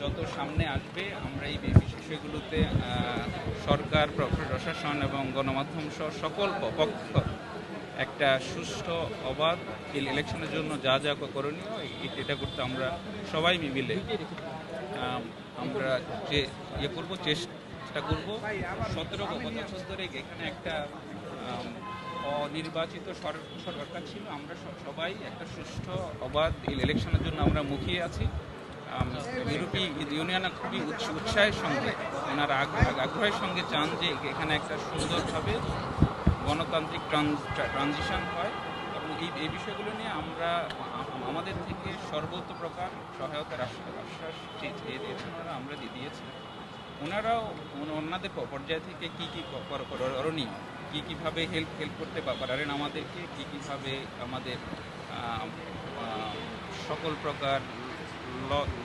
যত সামনে আসবে আমরা এই বিষয়গুলোতে সরকার, প্রশাসন এবং গণমাধ্যম সহ সকল পক্ষ একটা সুষ্ঠু অবাধ ইলেকশনের জন্য যা যা করণীয় এটা করতে আমরা সবাই মিলে আমরা যে করব, চেষ্টা করব। 17 বছর ধরে এখানে একটা অনির্বাচিত সরকার ছিল। আমরা সবাই একটা সুষ্ঠু অবাধ ইলেকশনের জন্য আমরা মুখিয়ে আছি। ইউরোপীয় ইউনিয়ন খুবই উৎসাহের সঙ্গে, ওনারা আগ্রহের সঙ্গে চান যে এখানে একটা সুন্দরভাবে গণতান্ত্রিক ট্রানজিশন হয়, এবং এই বিষয়গুলো নিয়ে আমরা আমাদের থেকে সর্বোচ্চ প্রকার সহায়তার আশ্বাস আমরা দিয়েছি। ওনারাও ওনাদের পর্যায় থেকে কী করণীয়, কীভাবে হেল্প করতে পারেন আমাদেরকে, কীভাবে আমাদের সকল প্রকার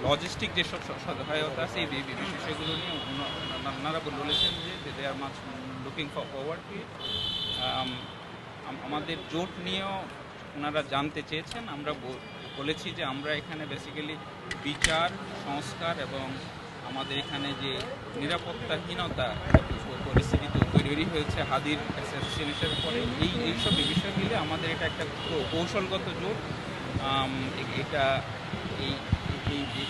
লজিস্টিক যেসব সহায়তা আছে এই বিষয়গুলো নিয়ে ওনারা বলেছেন যে they are much looking forward to it. আমাদের জোট নিয়েও ওনারা জানতে চেয়েছেন। আমরা বলেছি যে আমরা এখানে বেসিক্যালি বিচার, সংস্কার এবং আমাদের এখানে যে নিরাপত্তাহীনতা পরিস্থিতি তৈরি হয়েছে হাদির অ্যাসাসিনেশনের পরে, এইসব বিষয় মিলে আমাদের এটা একটা কৌশলগত জোট। এটা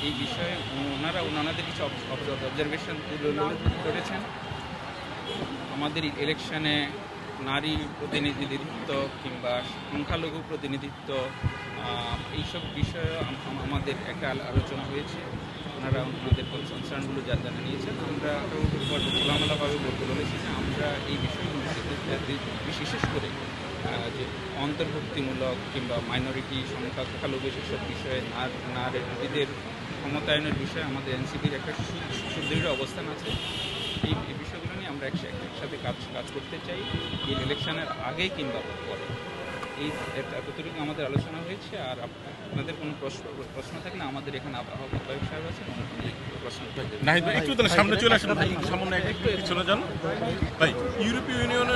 এই বিষয়ে ওনাদের কিছু অবজারভেশন করেছেন। আমাদের ইলেকশনে নারী প্রতিনিধিত্ব কিংবা সংখ্যালঘু প্রতিনিধিত্ব, এইসব বিষয়ে আমাদের একটা আলোচনা হয়েছে। ওনারা ওনাদের কনসার্নগুলো জানিয়েছেন। আমরা খোলামেলাভাবে বলেছি যে আমরা এই বিষয়গুলোতে বিশেষ করে যে অন্তর্ভুক্তিমূলক কিংবা মাইনরিটি, সংখ্যালঘু সেসব বিষয়ে নারীদের ক্ষমতায়নের বিষয়ে আমাদের এনসিপির একটা সুদৃঢ় অবস্থান আছে। এই বিষয়গুলো নিয়ে আমরা একসাথে কাজ করতে চাই, এই ইলেকশনের আগে কিংবা পরে। এতটুকু আমাদের আলোচনা হয়েছে। আর আপনাদের কোনো প্রশ্ন থাকলে আমাদের এখানে আহ্বায়ক সাহেব আছে, প্রশ্ন নাহিদ ভাই একটু সামনে চলে আসেন, সামনে একটু চলে যান ভাই। ইউরোপীয় ইউনিয়নের